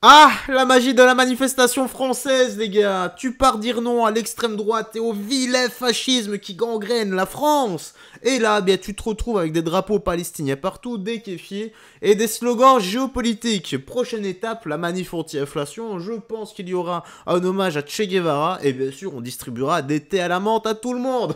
Ah, la magie de la manifestation française, les gars. Tu pars dire non à l'extrême droite et au vilain fascisme qui gangrène la France. Et là, bien, tu te retrouves avec des drapeaux palestiniens partout, des kéfiers et des slogans géopolitiques. Prochaine étape, la manif anti-inflation. Je pense qu'il y aura un hommage à Che Guevara. Et bien sûr, on distribuera des thés à la menthe à tout le monde.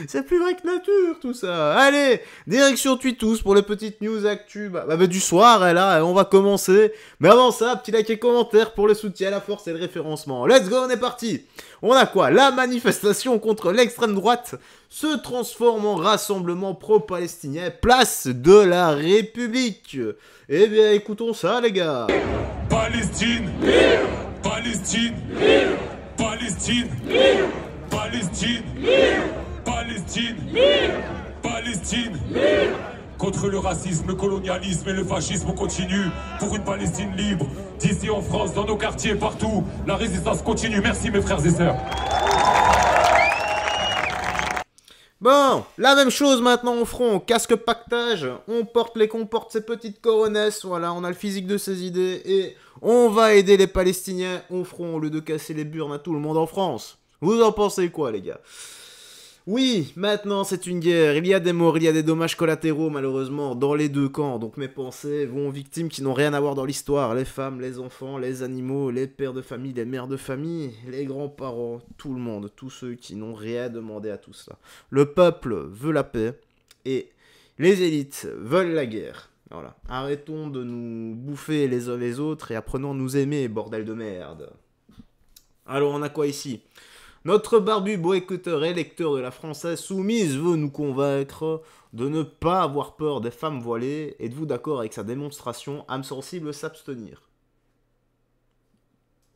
C'est plus vrai que nature, tout ça. Allez, direction Tweetous pour les petites news actu du soir. Et là, on va commencer. Mais avant ça, petit like et commentaire pour le soutien, la force et le référencement. Let's go, on est parti. On a quoi? La manifestation contre l'extrême droite se transforme en rassemblement pro-palestinien, place de la République. Eh bien, écoutons ça, les gars. Palestine, Palestine, Palestine, Palestine, Palestine, Palestine. Contre le racisme, le colonialisme et le fascisme, on continue pour une Palestine libre. D'ici en France, dans nos quartiers, partout, la résistance continue. Merci mes frères et sœurs. Bon, la même chose maintenant au front, casque pactage, on comporte ces petites coronesses, voilà, on a le physique de ses idées, et on va aider les Palestiniens au front au lieu de casser les burnes à tout le monde en France. Vous en pensez quoi, les gars? Oui, maintenant c'est une guerre, il y a des morts, il y a des dommages collatéraux malheureusement dans les deux camps, donc mes pensées vont aux victimes qui n'ont rien à voir dans l'histoire, les femmes, les enfants, les animaux, les pères de famille, les mères de famille, les grands-parents, tout le monde, tous ceux qui n'ont rien demandé à tout cela. Le peuple veut la paix et les élites veulent la guerre. Voilà, arrêtons de nous bouffer les uns les autres et apprenons à nous aimer, bordel de merde. Alors on a quoi ici ? Notre barbu boycotteur et lecteur de la Française Soumise veut nous convaincre de ne pas avoir peur des femmes voilées. Êtes-vous d'accord avec sa démonstration? Âme sensible, s'abstenir.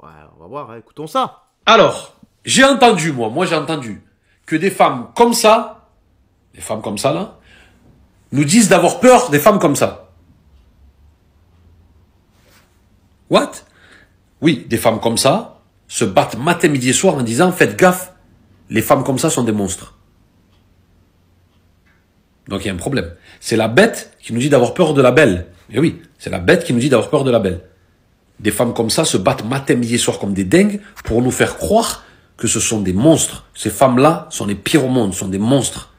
Ouais, on va voir, hein. Écoutons ça. Alors, j'ai entendu, moi j'ai entendu que des femmes comme ça, là, nous disent d'avoir peur des femmes comme ça. What? Oui, des femmes comme ça se battent matin, midi et soir en disant « Faites gaffe, les femmes comme ça sont des monstres. » Donc il y a un problème. C'est la bête qui nous dit d'avoir peur de la belle. Et oui, c'est la bête qui nous dit d'avoir peur de la belle. Des femmes comme ça se battent matin, midi et soir comme des dingues pour nous faire croire que ce sont des monstres. Ces femmes-là sont les pires au monde, sont des monstres.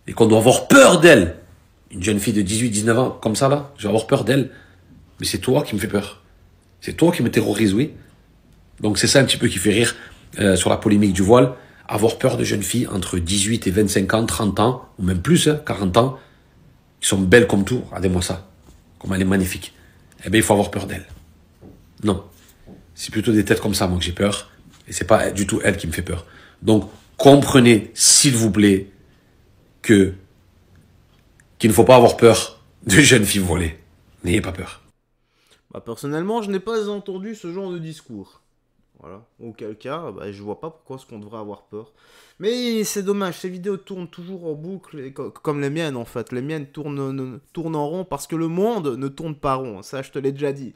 Et qu'on doit avoir peur d'elles. Une jeune fille de 18, 19 ans comme ça là, je vais avoir peur d'elle. Mais c'est toi qui me fais peur. C'est toi qui me terrorise, oui. Donc c'est ça un petit peu qui fait rire sur la polémique du voile. Avoir peur de jeunes filles entre 18 et 25 ans, 30 ans, ou même plus, 40 ans, qui sont belles comme tout. Regardez-moi ça. Comme elle est magnifique. Eh bien, il faut avoir peur d'elle. Non. C'est plutôt des têtes comme ça, moi, que j'ai peur. Et c'est pas du tout elle qui me fait peur. Donc, comprenez, s'il vous plaît, qu'il ne faut pas avoir peur de jeunes filles voilées. N'ayez pas peur. Personnellement, je n'ai pas entendu ce genre de discours. Voilà. Auquel cas, je vois pas pourquoi est-ce qu'on devrait avoir peur. Mais c'est dommage, ces vidéos tournent toujours en boucle, et comme les miennes en fait. Les miennes tournent en rond parce que le monde ne tourne pas rond, ça je te l'ai déjà dit.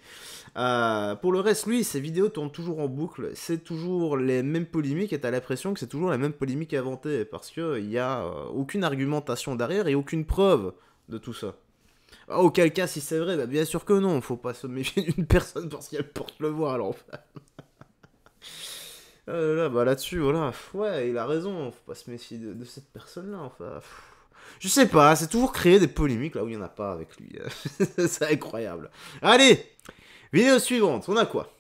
Pour le reste, lui, ces vidéos tournent toujours en boucle, c'est toujours les mêmes polémiques et t'as l'impression que c'est toujours les mêmes polémiques inventées parce qu'il n'y a aucune argumentation derrière et aucune preuve de tout ça. Auquel cas, si c'est vrai, bien sûr que non, faut pas se méfier d'une personne parce qu'elle porte le voile en fait. Là-dessus, voilà, ouais, il a raison, faut pas se méfier de cette personne-là, enfin. Je sais pas, c'est toujours créer des polémiques là où il y en a pas avec lui. C'est incroyable. Allez, vidéo suivante, on a quoi?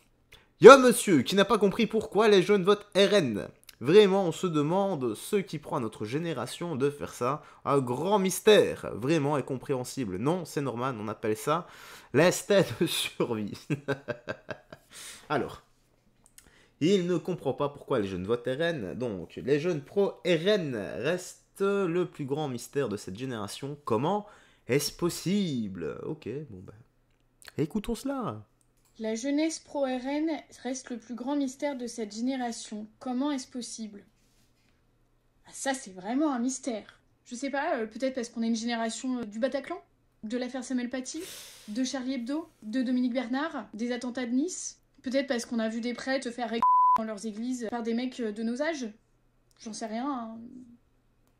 Y'a un monsieur qui n'a pas compris pourquoi les jeunes votent RN. Vraiment, on se demande ce qui prend à notre génération de faire ça. Un grand mystère, vraiment incompréhensible. Non, c'est normal, on appelle ça l'instinct de survie. Alors, il ne comprend pas pourquoi les jeunes votent RN. Donc, les jeunes pro-RN restent le plus grand mystère de cette génération. Comment est-ce possible? Ok, écoutons cela. La jeunesse pro-RN reste le plus grand mystère de cette génération. Comment est-ce possible? Ça, c'est vraiment un mystère. Je sais pas, peut-être parce qu'on est une génération du Bataclan, de l'affaire Samuel Paty, de Charlie Hebdo, de Dominique Bernard, des attentats de Nice. Peut-être parce qu'on a vu des prêtres faire dans leurs églises par des mecs de nos âges. J'en sais rien. Hein.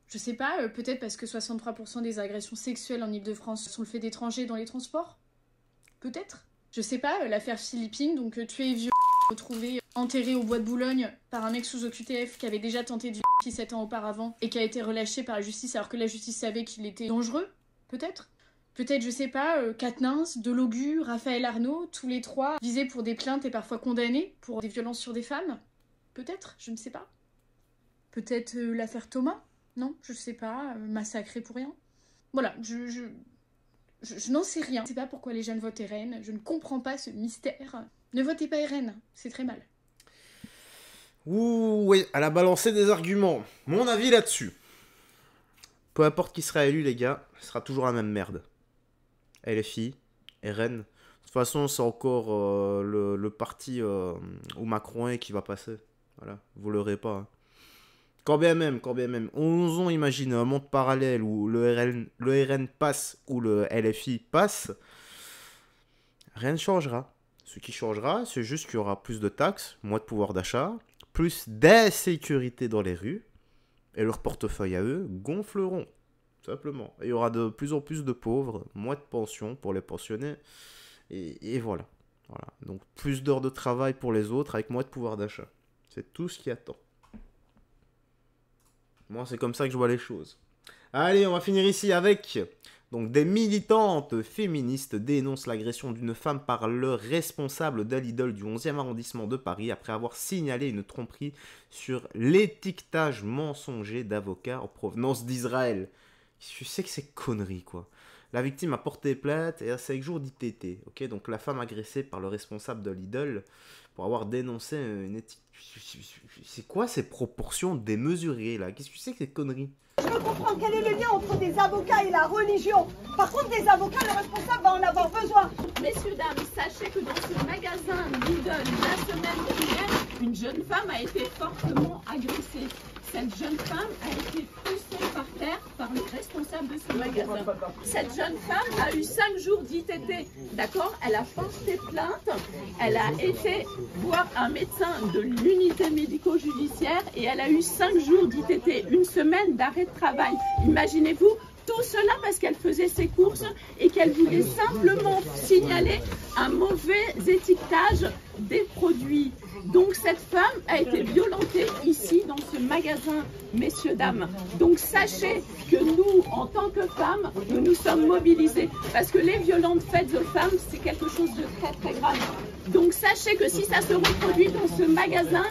Je sais pas, peut-être parce que 63% des agressions sexuelles en Ile-de-France sont le fait d'étrangers dans les transports. Peut-être. Je sais pas, l'affaire Philippine, donc tué et violé, retrouvé enterré au bois de Boulogne par un mec sous OQTF qui avait déjà tenté de violer 7 ans auparavant et qui a été relâché par la justice alors que la justice savait qu'il était dangereux, peut-être. Peut-être, je sais pas, Quatennens, Delogu, Raphaël Arnaud, tous les trois visés pour des plaintes et parfois condamnés pour des violences sur des femmes. Peut-être, je ne sais pas. Peut-être l'affaire Thomas? Non, je sais pas, massacré pour rien. Voilà, je n'en sais rien. Je ne sais pas pourquoi les jeunes votent RN, je ne comprends pas ce mystère. Ne votez pas RN, c'est très mal. Ouh, oui, elle a balancé des arguments. Mon avis là-dessus. Peu importe qui sera élu, les gars, ce sera toujours la même merde. LFI, RN. De toute façon, c'est encore le parti où Macron est qui va passer. Voilà, vous l'aurez pas. Hein. Quand bien même, osons imaginer un monde parallèle où le RN passe ou le LFI passe, rien ne changera. Ce qui changera, c'est juste qu'il y aura plus de taxes, moins de pouvoir d'achat, plus d'insécurité dans les rues, et leurs portefeuilles à eux gonfleront, simplement. Et il y aura de plus en plus de pauvres, moins de pensions pour les pensionnés, et voilà. Donc plus d'heures de travail pour les autres avec moins de pouvoir d'achat. C'est tout ce qui attend. Moi, c'est comme ça que je vois les choses. Allez, on va finir ici avec... Donc, des militantes féministes dénoncent l'agression d'une femme par le responsable de Lidl du 11e arrondissement de Paris après avoir signalé une tromperie sur l'étiquetage mensonger d'avocats en provenance d'Israël. Je sais que c'est connerie, quoi. La victime a porté plainte et a 5 jours d'ITT. Ok, donc la femme agressée par le responsable de Lidl pour avoir dénoncé une étiquette. C'est quoi ces proportions démesurées là? Qu'est-ce que c'est que ces conneries? Je veux comprendre quel est le lien entre des avocats et la religion. Par contre, des avocats, le responsable va en avoir besoin. Messieurs, dames, sachez que dans ce magasin Lidl, la semaine dernière, une jeune femme a été fortement agressée. Cette jeune femme a été poussée par terre par le responsable de ce magasin. Cette jeune femme a eu 5 jours d'ITT, d'accord? Elle a porté plainte, elle a été voir un médecin de l'unité médico-judiciaire et elle a eu 5 jours d'ITT, une semaine d'arrêt de travail. Imaginez-vous, tout cela parce qu'elle faisait ses courses et qu'elle voulait simplement signaler un mauvais étiquetage des produits. Donc cette femme a été violentée ici dans ce magasin, messieurs, dames. Donc sachez que nous, en tant que femmes, nous nous sommes mobilisés. Parce que les violences faites aux femmes, c'est quelque chose de très très grave. Donc sachez que si ça se reproduit dans ce magasin...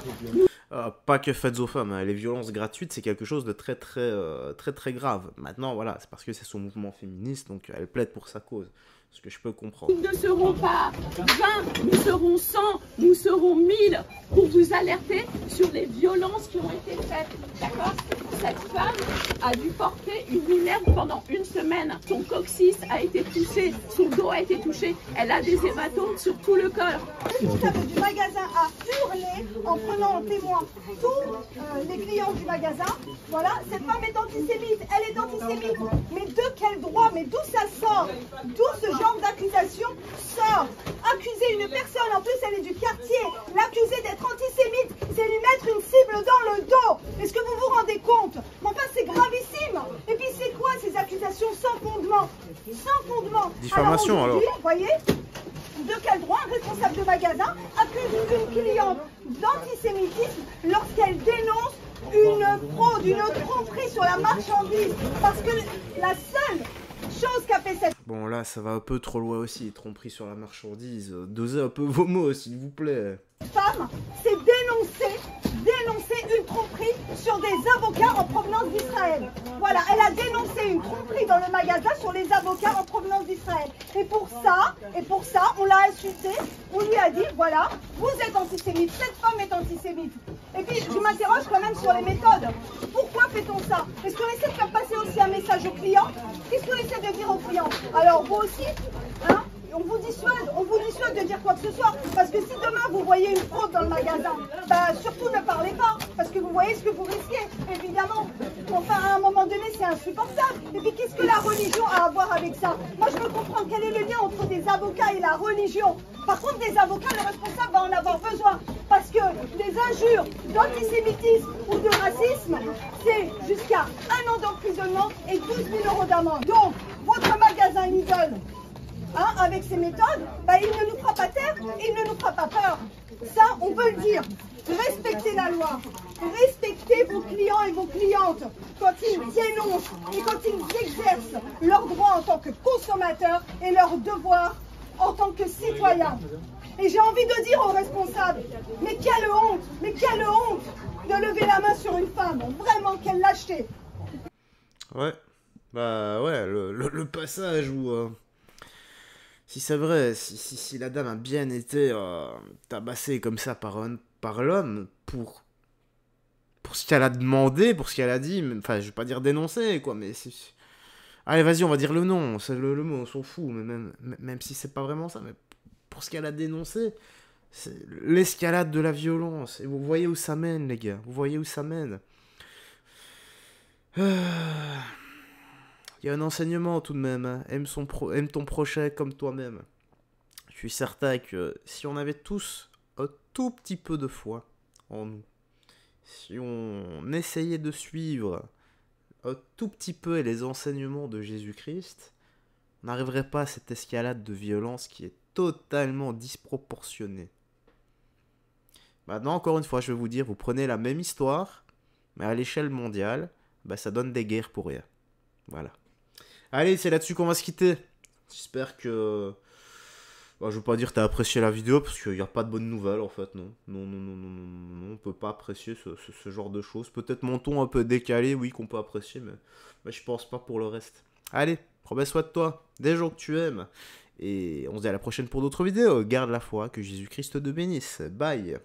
Pas que faites aux femmes, hein. Les violences gratuites, c'est quelque chose de très grave. Maintenant, voilà, c'est parce que c'est son mouvement féministe, donc elle plaide pour sa cause. Ce que je peux comprendre. Nous ne serons pas 20, nous serons 100, nous serons 1000 pour vous alerter sur les violences qui ont été faites. D'accord? Cette femme a dû porter une minerve pendant une semaine. Son coccyx a été touché, son dos a été touché. Elle a des hématomes sur tout le corps. Le responsable du magasin a hurlé en prenant en témoin tous les clients du magasin. Voilà, cette femme est antisémite, elle est antisémite. Mais de quel droit? Mais d'où ça sort? D'où ce genre d'accusation sort? Accuser une personne, en plus elle est du quartier, l'accuser d'être antisémite, c'est lui mettre une cible dans le dos. Est-ce que vous vous rendez compte? Mais enfin c'est gravissime. Et puis c'est quoi ces accusations sans fondement? Sans fondement. Diffamation alors. Vous voyez, de quel droit un responsable de magasin accuse une cliente d'antisémitisme lorsqu'elle dénonce une fraude, une tromperie sur la marchandise? Parce que la seule chose qu'a fait cette... Bon là, ça va un peu trop loin aussi, tromperie sur la marchandise. Dosez un peu vos mots, s'il vous plaît. femme, c'est dénoncer une tromperie sur des avocats en provenance d'Israël. Voilà, elle a dénoncé une tromperie dans le magasin sur les avocats en provenance d'Israël. Et pour ça, on l'a insulté, on lui a dit, voilà, vous êtes antisémite, cette femme est antisémite. Et puis, je m'interroge quand même sur les méthodes. Pourquoi fait-on ça? Est-ce qu'on essaie de faire passer aussi un message aux clients? Qu'est-ce qu'on essaie de dire aux clients? Alors, vous aussi, hein, on vous dissuade de dire quoi que ce soit. Parce que si demain vous voyez une fraude dans le magasin, bah surtout ne parlez pas. Parce que vous voyez ce que vous risquez, évidemment. Enfin, à un moment donné, c'est insupportable. Et puis, qu'est-ce que la religion a à voir avec ça? Moi, je veux comprendre quel est le lien entre des avocats et la religion. Par contre, des avocats, le responsable va en avoir besoin. Parce que les injures d'antisémitisme ou de racisme, c'est jusqu'à 1 an d'emprisonnement et 12 000 € d'amende. Donc, votre magasin Lidl, hein, avec ces méthodes, bah, il ne nous fera il ne nous fera pas peur. Ça, on peut le dire. Respectez la loi. Respectez vos clients et vos clientes quand ils dénoncent et quand ils exercent leurs droits en tant que consommateurs et leurs devoirs en tant que citoyens. Et j'ai envie de dire aux responsables, mais quelle honte de lever la main sur une femme. Vraiment, quelle lâcheté. Ouais, bah ouais, le passage où... si c'est vrai, si la dame a bien été tabassée comme ça par l'homme, pour ce qu'elle a demandé, pour ce qu'elle a dit, enfin, je vais pas dire dénoncer, quoi, mais... Allez, vas-y, on va dire le nom, c'est le mot, on s'en fout, mais même si c'est pas vraiment ça, mais pour ce qu'elle a dénoncé, c'est l'escalade de la violence, et vous voyez où ça mène, les gars, vous voyez où ça mène. Il y a un enseignement tout de même, hein. Aime ton prochain comme toi-même. Je suis certain que si on avait tous un tout petit peu de foi en nous, si on essayait de suivre un tout petit peu les enseignements de Jésus-Christ, on n'arriverait pas à cette escalade de violence qui est totalement disproportionnée. Maintenant, encore une fois, je vais vous dire, vous prenez la même histoire, mais à l'échelle mondiale, bah, ça donne des guerres pour rien. Voilà. Allez, c'est là-dessus qu'on va se quitter. J'espère que... Bah, je veux pas dire que t'as apprécié la vidéo, parce qu'il n'y a pas de bonnes nouvelles, en fait, non. Non, on peut pas apprécier ce genre de choses. Peut-être mon ton un peu décalé, oui, qu'on peut apprécier, mais je pense pas pour le reste. Allez, prends bien soin de toi, des gens que tu aimes. Et on se dit à la prochaine pour d'autres vidéos. Garde la foi, que Jésus-Christ te bénisse. Bye.